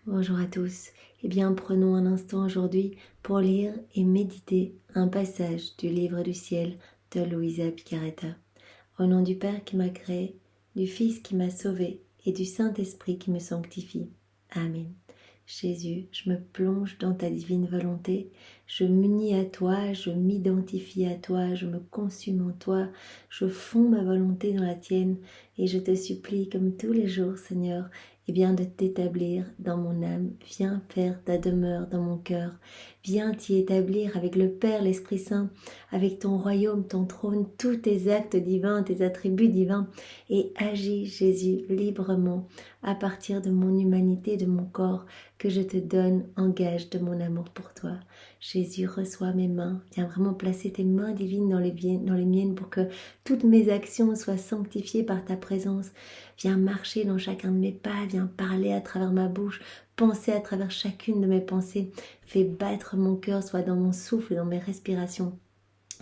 Bonjour à tous. Eh bien, prenons un instant aujourd'hui pour lire et méditer un passage du livre du ciel de Luisa Picaretta. Au nom du Père qui m'a créé, du Fils qui m'a sauvé et du Saint-Esprit qui me sanctifie. Amen. Jésus, je me plonge dans ta divine volonté, je m'unis à toi, je m'identifie à toi, je me consume en toi, je fonds ma volonté dans la tienne et je te supplie comme tous les jours, Seigneur, de t'établir dans mon âme. Viens faire ta demeure dans mon cœur. Viens t'y établir avec le Père, l'Esprit Saint, avec ton royaume, ton trône, tous tes actes divins, tes attributs divins, et agis, Jésus, librement, à partir de mon humanité, de mon corps, que je te donne en gage de mon amour pour toi. Jésus, reçois mes mains. Viens vraiment placer tes mains divines dans les miennes pour que toutes mes actions soient sanctifiées par ta présence. Viens marcher dans chacun de mes pas, viens parler à travers ma bouche, penser à travers chacune de mes pensées. Fais battre mon cœur, soit dans mon souffle, dans mes respirations.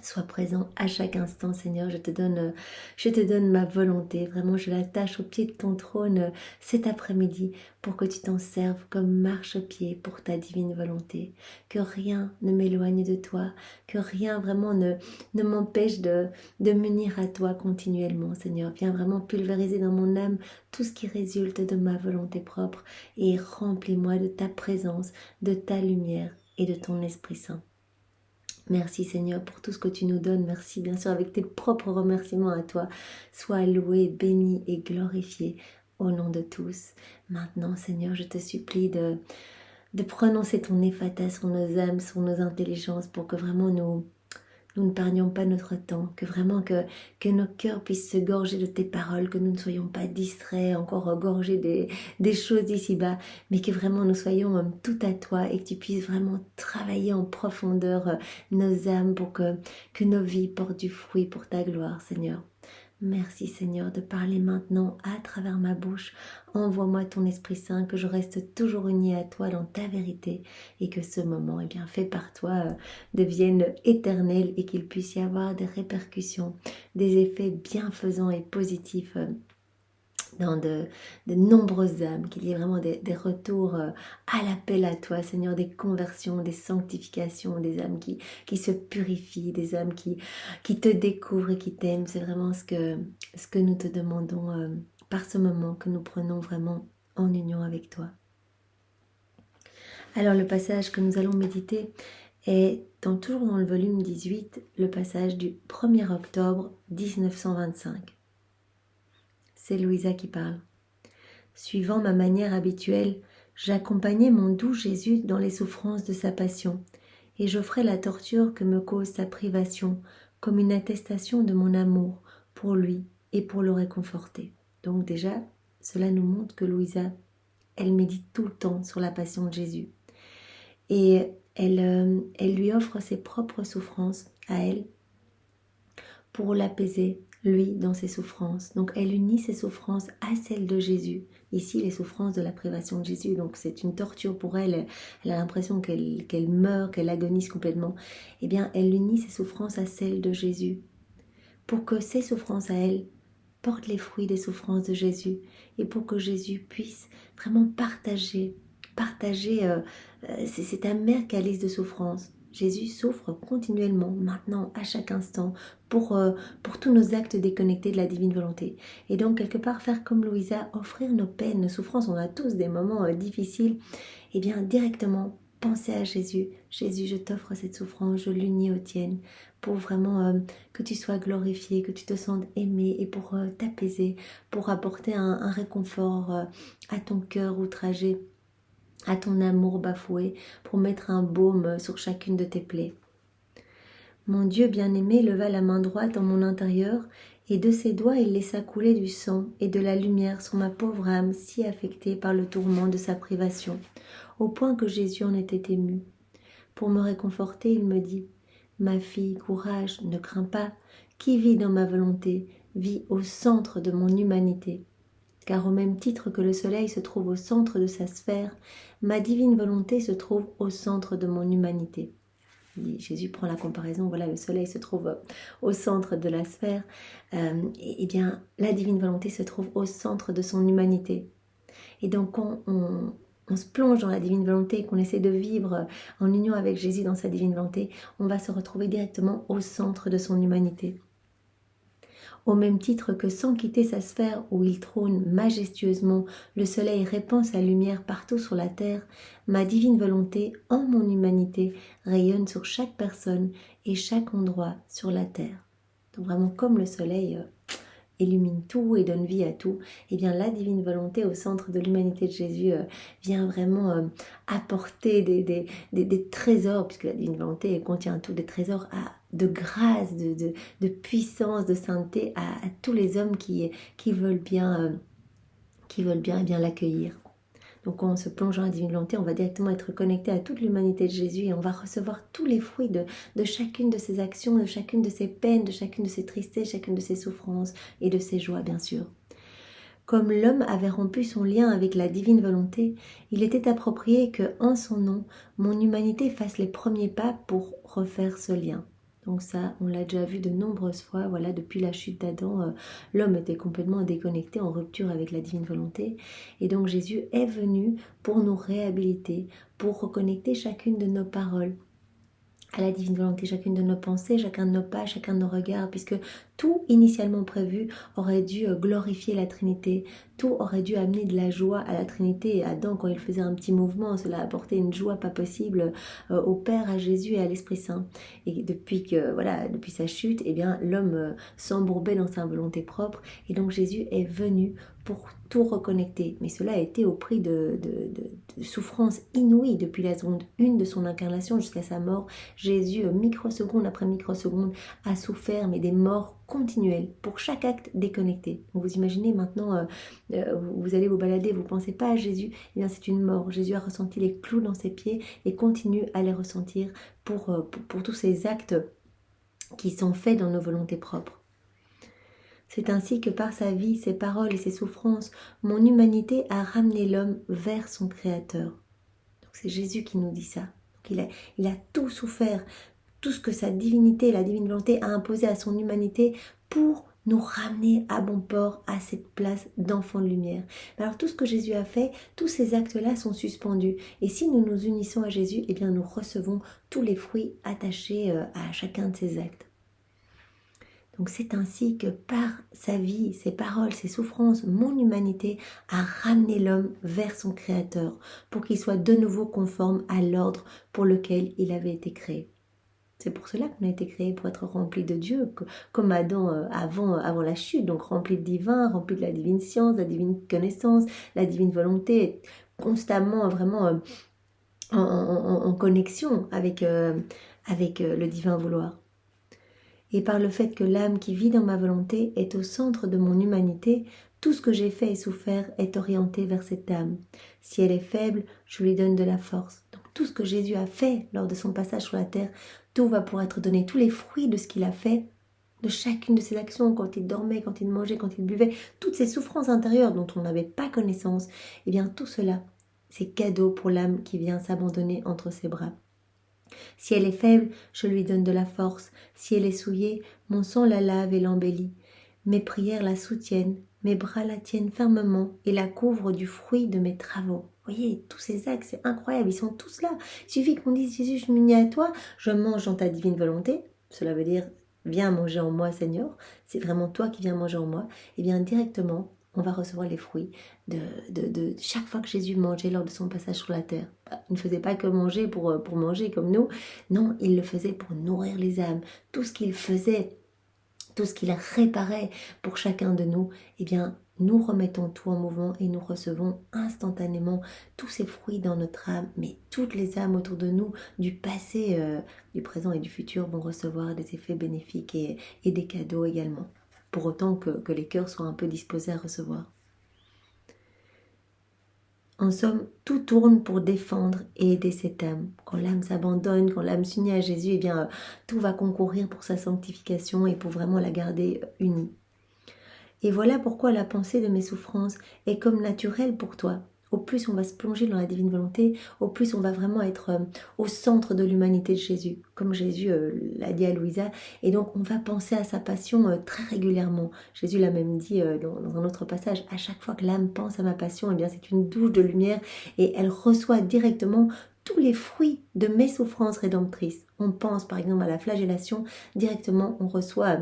Sois présent à chaque instant, Seigneur. Je te donne ma volonté. Vraiment, je l'attache au pied de ton trône cet après-midi pour que tu t'en serves comme marchepied pour ta divine volonté. Que rien ne m'éloigne de toi, que rien vraiment ne m'empêche de m'unir à toi continuellement, Seigneur. Viens vraiment pulvériser dans mon âme tout ce qui résulte de ma volonté propre et remplis-moi de ta présence, de ta lumière et de ton Esprit Saint. Merci Seigneur pour tout ce que tu nous donnes. Merci bien sûr avec tes propres remerciements à toi. Sois loué, béni et glorifié au nom de tous. Maintenant Seigneur, je te supplie de prononcer ton ephata sur nos âmes, sur nos intelligences pour que vraiment nous ne perdions pas notre temps, que vraiment que nos cœurs puissent se gorger de tes paroles, que nous ne soyons pas distraits, encore gorgés des choses d'ici-bas, mais que vraiment nous soyons tout à toi et que tu puisses vraiment travailler en profondeur nos âmes pour que nos vies portent du fruit pour ta gloire, Seigneur. Merci Seigneur de parler maintenant à travers ma bouche. Envoie-moi ton Esprit Saint, que je reste toujours unie à toi dans ta vérité et que ce moment fait par toi devienne éternel et qu'il puisse y avoir des répercussions, des effets bienfaisants et positifs dans de nombreuses âmes, qu'il y ait vraiment des retours à l'appel à toi, Seigneur, des conversions, des sanctifications, des âmes qui se purifient, des âmes qui te découvrent et qui t'aiment. C'est vraiment ce que nous te demandons par ce moment que nous prenons vraiment en union avec toi. Alors le passage que nous allons méditer est toujours dans le volume 18, le passage du 1er octobre 1925. C'est Luisa qui parle. Suivant ma manière habituelle, j'accompagnais mon doux Jésus dans les souffrances de sa passion, et j'offrais la torture que me cause sa privation comme une attestation de mon amour pour lui et pour le réconforter. Donc déjà, cela nous montre que Luisa, elle médite tout le temps sur la passion de Jésus. Et elle lui offre ses propres souffrances à elle pour l'apaiser, lui, dans ses souffrances. Donc elle unit ses souffrances à celles de Jésus. Ici, les souffrances de la privation de Jésus. Donc c'est une torture pour elle. Elle a l'impression qu'elle meurt, qu'elle agonise complètement. Eh bien, elle unit ses souffrances à celles de Jésus. Pour que ses souffrances à elle portent les fruits des souffrances de Jésus. Et pour que Jésus puisse vraiment partager cet amer calice de souffrance. Jésus souffre continuellement, maintenant, à chaque instant, pour tous nos actes déconnectés de la divine volonté. Et donc, quelque part, faire comme Luisa, offrir nos peines, nos souffrances, on a tous des moments difficiles, et bien, directement, penser à Jésus. Jésus, je t'offre cette souffrance, je l'unis aux tiennes, pour vraiment que tu sois glorifié, que tu te sentes aimé, et pour t'apaiser, pour apporter un réconfort à ton cœur outragé, à ton amour bafoué, pour mettre un baume sur chacune de tes plaies. Mon Dieu bien-aimé leva la main droite en mon intérieur, et de ses doigts il laissa couler du sang et de la lumière sur ma pauvre âme si affectée par le tourment de sa privation, au point que Jésus en était ému. Pour me réconforter, il me dit « Ma fille, courage, ne crains pas, qui vit dans ma volonté, vit au centre de mon humanité. » Car au même titre que le soleil se trouve au centre de sa sphère, ma divine volonté se trouve au centre de mon humanité. Jésus prend la comparaison, voilà, le soleil se trouve au centre de la sphère, et bien la divine volonté se trouve au centre de son humanité. Et donc quand on se plonge dans la divine volonté, qu'on essaie de vivre en union avec Jésus dans sa divine volonté, on va se retrouver directement au centre de son humanité. Au même titre que sans quitter sa sphère où il trône majestueusement, le soleil répand sa lumière partout sur la terre, ma divine volonté, en mon humanité, rayonne sur chaque personne et chaque endroit sur la terre. Donc vraiment comme le soleil illumine tout et donne vie à tout, et bien la divine volonté au centre de l'humanité de Jésus vient vraiment apporter des trésors, puisque la divine volonté contient tout, des trésors de grâce, de puissance, de sainteté à tous les hommes qui veulent bien, eh bien l'accueillir. Donc quand on se plonge dans la divine volonté, on va directement être connecté à toute l'humanité de Jésus et on va recevoir tous les fruits de chacune de ses actions, de chacune de ses peines, de chacune de ses tristesses, chacune de ses souffrances et de ses joies bien sûr. Comme l'homme avait rompu son lien avec la divine volonté, il était approprié que, en son nom, mon humanité fasse les premiers pas pour refaire ce lien. Donc ça, on l'a déjà vu de nombreuses fois, voilà, depuis la chute d'Adam, l'homme était complètement déconnecté, en rupture avec la divine volonté. Et donc Jésus est venu pour nous réhabiliter, pour reconnecter chacune de nos paroles à la divine volonté, chacune de nos pensées, chacun de nos pas, chacun de nos regards, puisque tout initialement prévu aurait dû glorifier la Trinité, tout aurait dû amener de la joie à la Trinité. Et Adam, quand il faisait un petit mouvement, cela apportait une joie pas possible au Père, à Jésus et à l'Esprit Saint. Et depuis sa chute, eh bien l'homme s'embourbait dans sa volonté propre, et donc Jésus est venu pour tout reconnecter. Mais cela a été au prix de souffrances inouïes depuis la seconde 1 de son incarnation jusqu'à sa mort. Jésus, microseconde après microseconde, a souffert, mais des morts continuelles pour chaque acte déconnecté. Donc vous imaginez maintenant, vous allez vous balader, vous ne pensez pas à Jésus, eh bien c'est une mort. Jésus a ressenti les clous dans ses pieds et continue à les ressentir pour tous ces actes qui sont faits dans nos volontés propres. C'est ainsi que par sa vie, ses paroles et ses souffrances, mon humanité a ramené l'homme vers son Créateur. Donc c'est Jésus qui nous dit ça. Donc il a tout souffert, tout ce que sa divinité, la divine volonté a imposé à son humanité pour nous ramener à bon port à cette place d'enfant de lumière. Alors tout ce que Jésus a fait, tous ces actes-là sont suspendus. Et si nous nous unissons à Jésus, eh bien nous recevons tous les fruits attachés à chacun de ces actes. Donc c'est ainsi que par sa vie, ses paroles, ses souffrances, mon humanité a ramené l'homme vers son Créateur pour qu'il soit de nouveau conforme à l'ordre pour lequel il avait été créé. C'est pour cela qu'on a été créé, pour être rempli de Dieu, comme Adam avant la chute, donc rempli de divin, rempli de la divine science, la divine connaissance, la divine volonté, constamment vraiment en connexion avec le divin vouloir. Et par le fait que l'âme qui vit dans ma volonté est au centre de mon humanité, tout ce que j'ai fait et souffert est orienté vers cette âme. Si elle est faible, je lui donne de la force. Donc tout ce que Jésus a fait lors de son passage sur la terre, tout va pour être donné. Tous les fruits de ce qu'il a fait, de chacune de ses actions, quand il dormait, quand il mangeait, quand il buvait, toutes ces souffrances intérieures dont on n'avait pas connaissance, eh bien tout cela, c'est cadeau pour l'âme qui vient s'abandonner entre ses bras. Si elle est faible, je lui donne de la force. Si elle est souillée, mon sang la lave et l'embellit. Mes prières la soutiennent, mes bras la tiennent fermement et la couvrent du fruit de mes travaux. Vous voyez, tous ces actes, c'est incroyable, ils sont tous là. Il suffit qu'on dise, Jésus, je m'unis à toi, je mange dans ta divine volonté. Cela veut dire, viens manger en moi, Seigneur. C'est vraiment toi qui viens manger en moi. Et bien directement, on va recevoir les fruits de chaque fois que Jésus mangeait lors de son passage sur la terre. Il ne faisait pas que manger pour manger comme nous. Non, il le faisait pour nourrir les âmes. Tout ce qu'il faisait, tout ce qu'il réparait pour chacun de nous, eh bien, nous remettons tout en mouvement et nous recevons instantanément tous ces fruits dans notre âme. Mais toutes les âmes autour de nous, du passé, du présent et du futur, vont recevoir des effets bénéfiques et des cadeaux également. Pour autant que les cœurs soient un peu disposés à recevoir. En somme, tout tourne pour défendre et aider cette âme. Quand l'âme s'abandonne, quand l'âme s'unit à Jésus, eh bien, tout va concourir pour sa sanctification et pour vraiment la garder unie. Et voilà pourquoi la pensée de mes souffrances est comme naturelle pour toi, au plus on va se plonger dans la divine volonté, au plus on va vraiment être au centre de l'humanité de Jésus, comme Jésus l'a dit à Louisa. Et donc on va penser à sa passion très régulièrement. Jésus l'a même dit dans un autre passage, à chaque fois que l'âme pense à ma passion, eh bien c'est une douche de lumière et elle reçoit directement tous les fruits de mes souffrances rédemptrices. On pense par exemple à la flagellation, directement on reçoit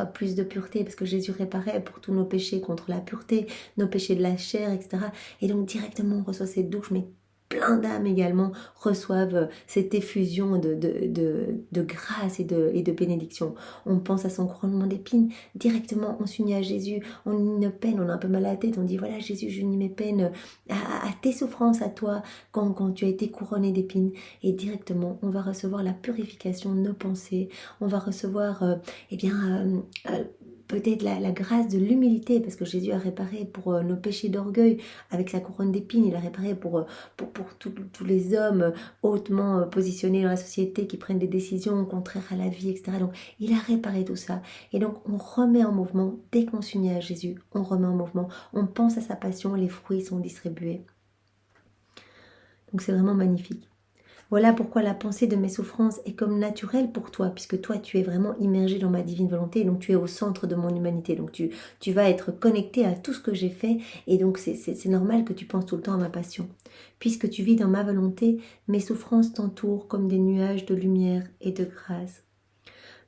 plus de pureté parce que Jésus réparait pour tous nos péchés contre la pureté, nos péchés de la chair, etc. Et donc directement on reçoit cette douche, mais plein d'âmes également reçoivent cette effusion de grâce et de bénédiction. On pense à son couronnement d'épines, directement on s'unit à Jésus, on unit nos peines, on a un peu mal à la tête, on dit voilà Jésus, j'unis mes peines à tes souffrances, à toi, quand tu as été couronné d'épines. Et directement on va recevoir la purification de nos pensées, on va recevoir peut-être la grâce de l'humilité, parce que Jésus a réparé pour nos péchés d'orgueil avec sa couronne d'épines, il a réparé pour tous les hommes hautement positionnés dans la société qui prennent des décisions contraires à la vie, etc. Donc il a réparé tout ça. Et donc on remet en mouvement, dès qu'on s'unit à Jésus, on remet en mouvement, on pense à sa passion, les fruits sont distribués. Donc c'est vraiment magnifique. Voilà pourquoi la pensée de mes souffrances est comme naturelle pour toi, puisque toi tu es vraiment immergé dans ma divine volonté, donc tu es au centre de mon humanité, donc tu vas être connecté à tout ce que j'ai fait, et donc c'est normal que tu penses tout le temps à ma passion. Puisque tu vis dans ma volonté, mes souffrances t'entourent comme des nuages de lumière et de grâce.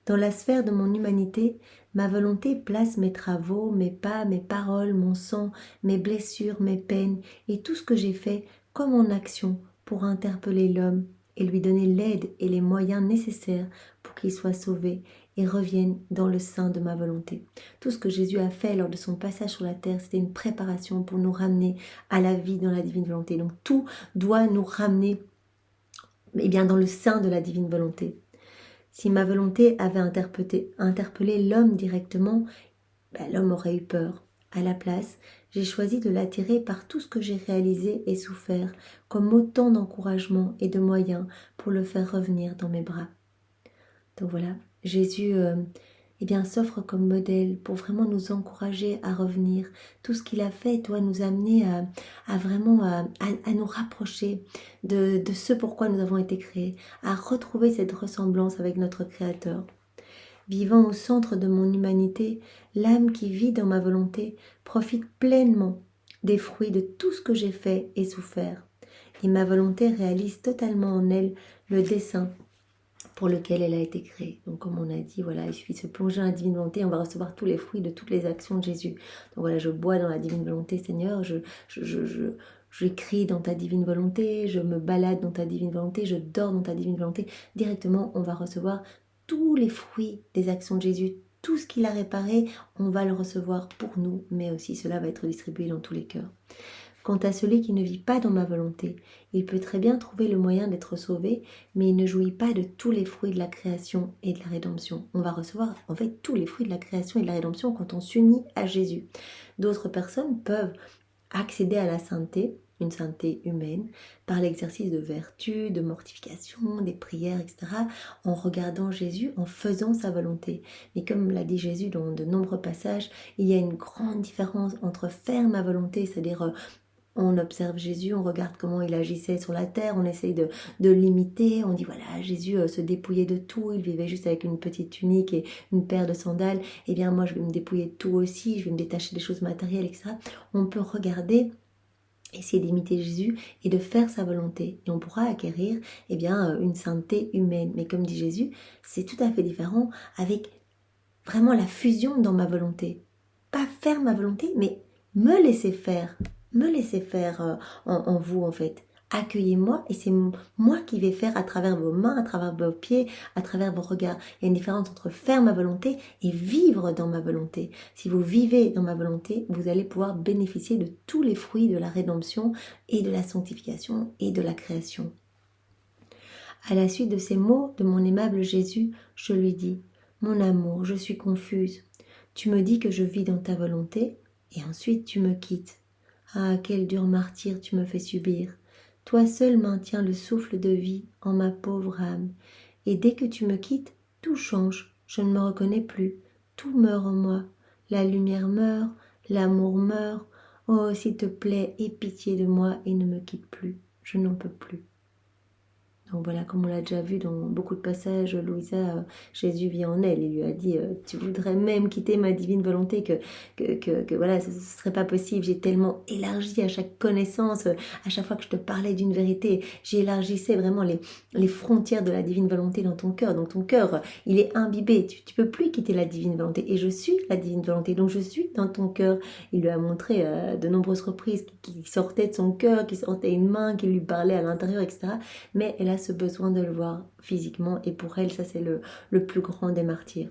Dans la sphère de mon humanité, ma volonté place mes travaux, mes pas, mes paroles, mon sang, mes blessures, mes peines, et tout ce que j'ai fait comme en action pour interpeller l'homme et lui donner l'aide et les moyens nécessaires pour qu'il soit sauvé et revienne dans le sein de ma volonté. Tout ce que Jésus a fait lors de son passage sur la terre, c'était une préparation pour nous ramener à la vie dans la divine volonté. Donc tout doit nous ramener dans le sein de la divine volonté. Si ma volonté avait interpellé l'homme directement, l'homme aurait eu peur. À la place, j'ai choisi de l'attirer par tout ce que j'ai réalisé et souffert, comme autant d'encouragement et de moyens pour le faire revenir dans mes bras. Donc voilà, Jésus s'offre comme modèle pour vraiment nous encourager à revenir. Tout ce qu'il a fait doit nous amener à nous rapprocher de ce pourquoi nous avons été créés, à retrouver cette ressemblance avec notre Créateur. Vivant au centre de mon humanité, l'âme qui vit dans ma volonté profite pleinement des fruits de tout ce que j'ai fait et souffert. Et ma volonté réalise totalement en elle le dessein pour lequel elle a été créée. Donc comme on a dit, voilà, il suffit de se plonger dans la divine volonté, on va recevoir tous les fruits de toutes les actions de Jésus. Donc voilà, je bois dans la divine volonté, Seigneur, j'écris dans ta divine volonté, je me balade dans ta divine volonté, je dors dans ta divine volonté. Directement, on va recevoir tous les fruits des actions de Jésus, tout ce qu'il a réparé, on va le recevoir pour nous, mais aussi cela va être distribué dans tous les cœurs. Quant à celui qui ne vit pas dans ma volonté, il peut très bien trouver le moyen d'être sauvé, mais il ne jouit pas de tous les fruits de la création et de la rédemption. On va recevoir en fait tous les fruits de la création et de la rédemption quand on s'unit à Jésus. D'autres personnes peuvent accéder à la sainteté, une sainteté humaine, par l'exercice de vertu, de mortification, des prières, etc., en regardant Jésus, en faisant sa volonté. Mais comme l'a dit Jésus dans de nombreux passages, il y a une grande différence entre faire ma volonté, c'est-à-dire on observe Jésus, on regarde comment il agissait sur la terre, on essaye de l'imiter, on dit voilà, Jésus se dépouillait de tout, il vivait juste avec une petite tunique et une paire de sandales, eh bien moi je vais me dépouiller de tout aussi, je vais me détacher des choses matérielles, etc. On peut regarder, essayer d'imiter Jésus et de faire sa volonté. Et on pourra acquérir une sainteté humaine. Mais comme dit Jésus, c'est tout à fait différent avec vraiment la fusion dans ma volonté. Pas faire ma volonté, mais me laisser faire en vous en fait. Accueillez-moi et c'est moi qui vais faire à travers vos mains, à travers vos pieds, à travers vos regards. Il y a une différence entre faire ma volonté et vivre dans ma volonté. Si vous vivez dans ma volonté, vous allez pouvoir bénéficier de tous les fruits de la rédemption et de la sanctification et de la création. À la suite de ces mots de mon aimable Jésus, je lui dis « Mon amour, je suis confuse. Tu me dis que je vis dans ta volonté et ensuite tu me quittes. Ah, quel dur martyre tu me fais subir. Toi seul maintiens le souffle de vie en ma pauvre âme. Et dès que tu me quittes, tout change. Je ne me reconnais plus. Tout meurt en moi. La lumière meurt, l'amour meurt. Oh, s'il te plaît, aie pitié de moi et ne me quitte plus. Je n'en peux plus. Donc voilà, comme on l'a déjà vu dans beaucoup de passages, Louisa, Jésus vit en elle. Il lui a dit, tu voudrais même quitter ma divine volonté que voilà, ce ne serait pas possible. J'ai tellement élargi à chaque connaissance, à chaque fois que je te parlais d'une vérité, j'élargissais vraiment les frontières de la divine volonté dans ton cœur. Donc ton cœur, il est imbibé. Tu peux plus quitter la divine volonté. Et je suis la divine volonté. Donc je suis dans ton cœur. Il lui a montré de nombreuses reprises qui sortait de son cœur, qui sortait une main, qui lui parlait à l'intérieur, etc. Mais elle a ce besoin de le voir physiquement et pour elle, ça c'est le plus grand des martyrs.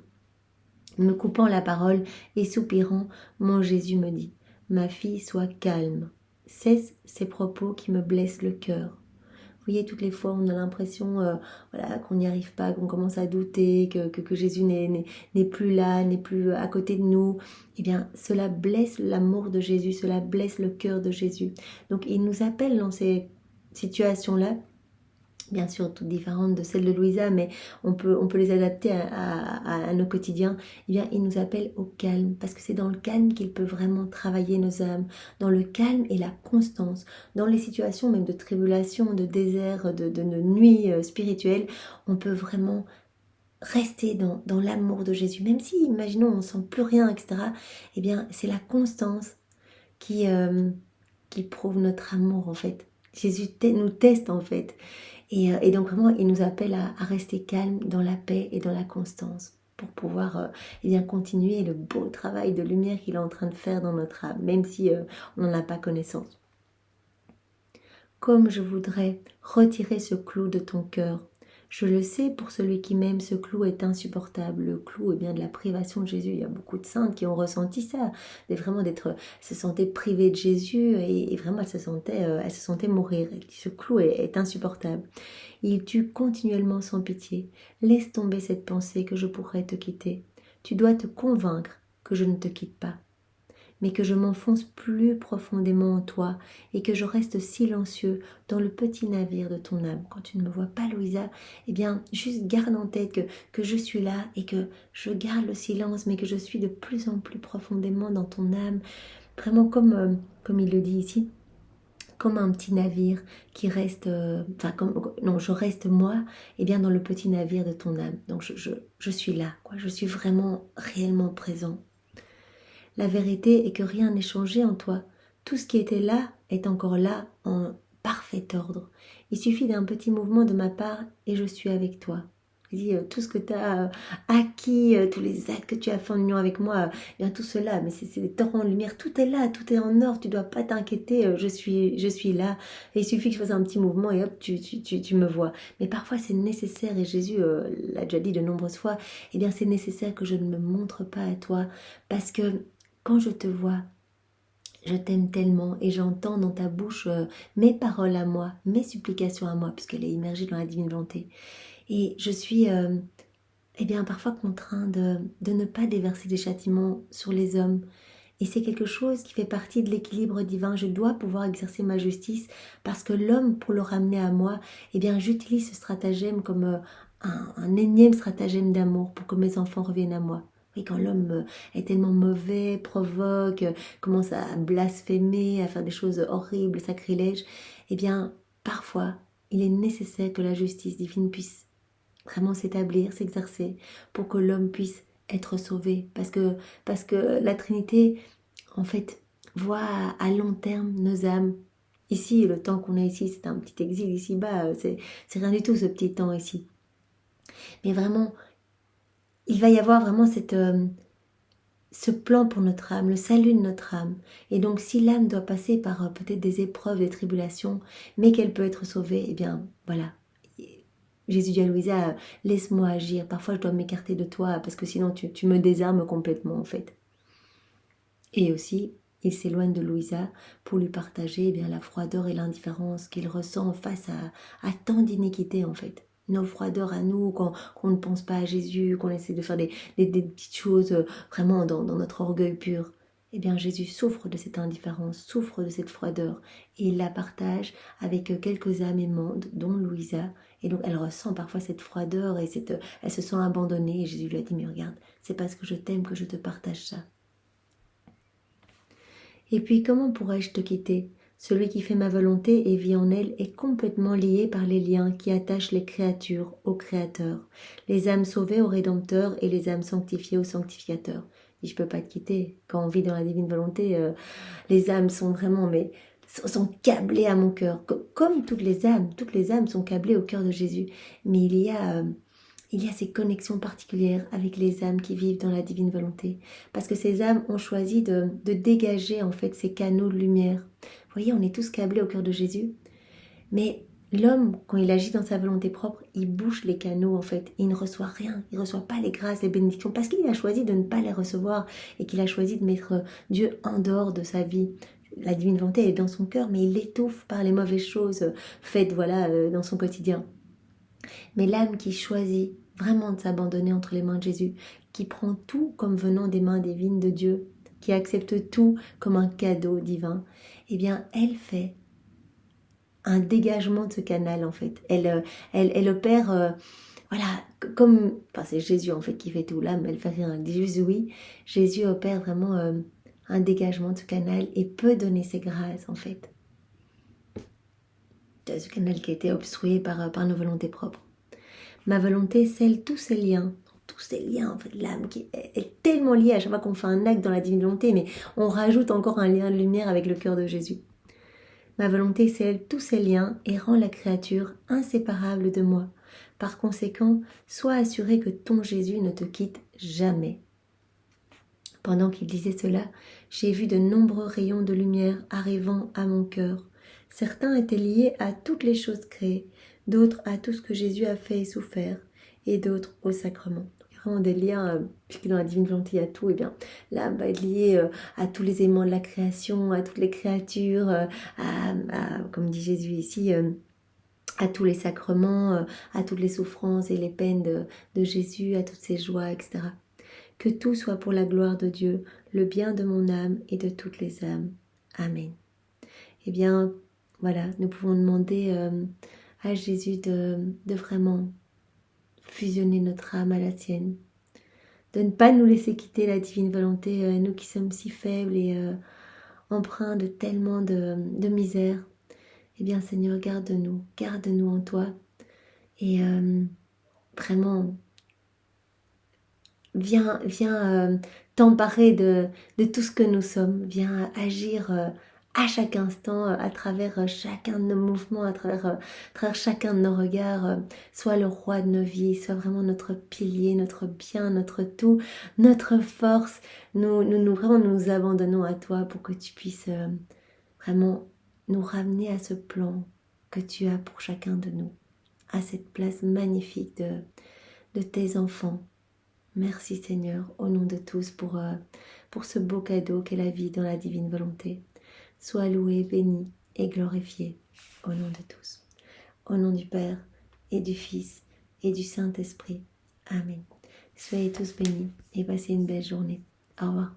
Me coupant la parole et soupirant, mon Jésus me dit, ma fille, sois calme, cesse ces propos qui me blessent le cœur. Vous voyez, toutes les fois, on a l'impression voilà, qu'on n'y arrive pas, qu'on commence à douter, que Jésus n'est plus là, n'est plus à côté de nous. Eh bien, cela blesse l'amour de Jésus, cela blesse le cœur de Jésus. Donc, il nous appelle dans ces situations-là, bien sûr toutes différentes de celles de Louisa, mais on peut les adapter à nos quotidiens. Eh bien, il nous appelle au calme, parce que c'est dans le calme qu'il peut vraiment travailler nos âmes, dans le calme et la constance, dans les situations même de tribulation, de désert, de nuit spirituelle, on peut vraiment rester dans l'amour de Jésus, même si, imaginons, on ne sent plus rien, etc. Eh bien, c'est la constance qui prouve notre amour, en fait. Jésus nous teste, en fait. Et donc vraiment, il nous appelle à rester calme dans la paix et dans la constance pour pouvoir eh bien, continuer le beau travail de lumière qu'il est en train de faire dans notre âme, même si on n'en a pas connaissance. Comme je voudrais retirer ce clou de ton cœur. Je le sais, pour celui qui m'aime, ce clou est insupportable. Le clou est bien de la privation de Jésus. Il y a beaucoup de saintes qui ont ressenti ça, vraiment se sentaient privées de Jésus et vraiment elles se sentaient mourir. Ce clou est insupportable. Il tue continuellement sans pitié. Laisse tomber cette pensée que je pourrais te quitter. Tu dois te convaincre que je ne te quitte pas, mais que je m'enfonce plus profondément en toi et que je reste silencieux dans le petit navire de ton âme. Quand tu ne me vois pas, Louisa, eh bien, juste garde en tête que je suis là et que je garde le silence, mais que je suis de plus en plus profondément dans ton âme, vraiment comme il le dit ici, comme un petit navire qui reste, je reste moi, et bien dans le petit navire de ton âme. Donc je suis là, quoi. Je suis vraiment réellement présent. La vérité est que rien n'est changé en toi. Tout ce qui était là est encore là en parfait ordre. Il suffit d'un petit mouvement de ma part et je suis avec toi. Il dit tout ce que tu as acquis, tous les actes que tu as fait en union avec moi, bien tout cela, mais c'est des torrents de lumière, tout est là, tout est en ordre, tu dois pas t'inquiéter, je suis là. Et il suffit que je fasse un petit mouvement et hop, tu me vois. Mais parfois c'est nécessaire, et Jésus l'a déjà dit de nombreuses fois, eh bien c'est nécessaire que je ne me montre pas à toi, parce que quand je te vois, je t'aime tellement et j'entends dans ta bouche mes paroles à moi, mes supplications à moi, puisqu'elle est immergée dans la divine volonté. Et je suis eh bien, parfois contraint de ne pas déverser des châtiments sur les hommes. Et c'est quelque chose qui fait partie de l'équilibre divin. Je dois pouvoir exercer ma justice parce que l'homme, pour le ramener à moi, eh bien, j'utilise ce stratagème comme un énième stratagème d'amour pour que mes enfants reviennent à moi. Oui, quand l'homme est tellement mauvais, provoque, commence à blasphémer, à faire des choses horribles, sacrilèges, eh bien, parfois, il est nécessaire que la justice divine puisse vraiment s'établir, s'exercer, pour que l'homme puisse être sauvé. Parce que la Trinité, en fait, voit à long terme nos âmes. Ici, le temps qu'on a ici, c'est un petit exil ici-bas, c'est rien du tout ce petit temps ici. Mais vraiment, il va y avoir vraiment ce plan pour notre âme, le salut de notre âme. Et donc, si l'âme doit passer par peut-être des épreuves, des tribulations, mais qu'elle peut être sauvée, eh bien, voilà. Jésus dit à Louisa, laisse-moi agir. Parfois, je dois m'écarter de toi parce que sinon, tu me désarmes complètement, en fait. Et aussi, il s'éloigne de Louisa pour lui partager eh bien, la froideur et l'indifférence qu'il ressent face à tant d'iniquités, en fait. Nos froideurs à nous, qu'on ne pense pas à Jésus, qu'on essaie de faire des petites choses vraiment dans notre orgueil pur. Eh bien, Jésus souffre de cette indifférence, souffre de cette froideur. Et il la partage avec quelques âmes aimantes, dont Louisa. Et donc, elle ressent parfois cette froideur et elle se sent abandonnée. Et Jésus lui a dit, mais regarde, c'est parce que je t'aime que je te partage ça. Et puis comment pourrais-je te quitter? Celui qui fait ma volonté et vit en elle est complètement lié par les liens qui attachent les créatures au Créateur, les âmes sauvées au Rédempteur et les âmes sanctifiées au Sanctificateur. Et je peux pas te quitter. Quand on vit dans la divine volonté, les âmes sont vraiment, mais sont câblées à mon cœur, comme toutes les âmes sont câblées au cœur de Jésus. Mais il y a ces connexions particulières avec les âmes qui vivent dans la divine volonté. Parce que ces âmes ont choisi de dégager en fait ces canaux de lumière. Vous voyez, on est tous câblés au cœur de Jésus. Mais l'homme, quand il agit dans sa volonté propre, il bouche les canaux en fait. Il ne reçoit rien. Il ne reçoit pas les grâces, les bénédictions. Parce qu'il a choisi de ne pas les recevoir. Et qu'il a choisi de mettre Dieu en dehors de sa vie. La divine volonté est dans son cœur, mais il l'étouffe par les mauvaises choses faites dans son quotidien. Mais l'âme qui choisit vraiment de s'abandonner entre les mains de Jésus, qui prend tout comme venant des mains divines de Dieu, qui accepte tout comme un cadeau divin, eh bien, elle fait un dégagement de ce canal, en fait. Elle opère, comme... Enfin, c'est Jésus, en fait, qui fait tout. L'âme, elle fait rien. Elle dit juste oui. Jésus opère vraiment un dégagement de ce canal et peut donner ses grâces, en fait. De ce canal qui a été obstrué par nos volontés propres. Ma volonté scelle tous ces liens, en fait, l'âme qui est tellement liée à chaque fois qu'on fait un acte dans la divine volonté, mais on rajoute encore un lien de lumière avec le cœur de Jésus. Ma volonté scelle tous ces liens et rend la créature inséparable de moi. Par conséquent, sois assuré que ton Jésus ne te quitte jamais. Pendant qu'il disait cela, j'ai vu de nombreux rayons de lumière arrivant à mon cœur. Certains étaient liés à toutes les choses créées, d'autres à tout ce que Jésus a fait et souffert, et d'autres au sacrement. Il y a vraiment des liens, puisque dans la divine volonté il y a tout, et bien l'âme va être liée à tous les éléments de la création, à toutes les créatures, comme dit Jésus ici, à tous les sacrements, à toutes les souffrances et les peines de Jésus, à toutes ses joies, etc. Que tout soit pour la gloire de Dieu, le bien de mon âme et de toutes les âmes. Amen. Eh bien, voilà, nous pouvons demander à Jésus de vraiment fusionner notre âme à la sienne, de ne pas nous laisser quitter la divine volonté, nous qui sommes si faibles et empreints de tellement de misère. Eh bien, Seigneur, garde-nous en toi et vraiment... Viens t'emparer de tout ce que nous sommes. Viens agir à chaque instant, à travers chacun de nos mouvements, à travers chacun de nos regards. Sois le roi de nos vies, sois vraiment notre pilier, notre bien, notre tout, notre force. Vraiment nous abandonnons à toi pour que tu puisses vraiment nous ramener à ce plan que tu as pour chacun de nous, à cette place magnifique de tes enfants. Merci Seigneur, au nom de tous, pour ce beau cadeau qu'est la vie dans la divine volonté. Sois loué, béni et glorifié, au nom de tous. Au nom du Père et du Fils et du Saint-Esprit. Amen. Soyez tous bénis et passez une belle journée. Au revoir.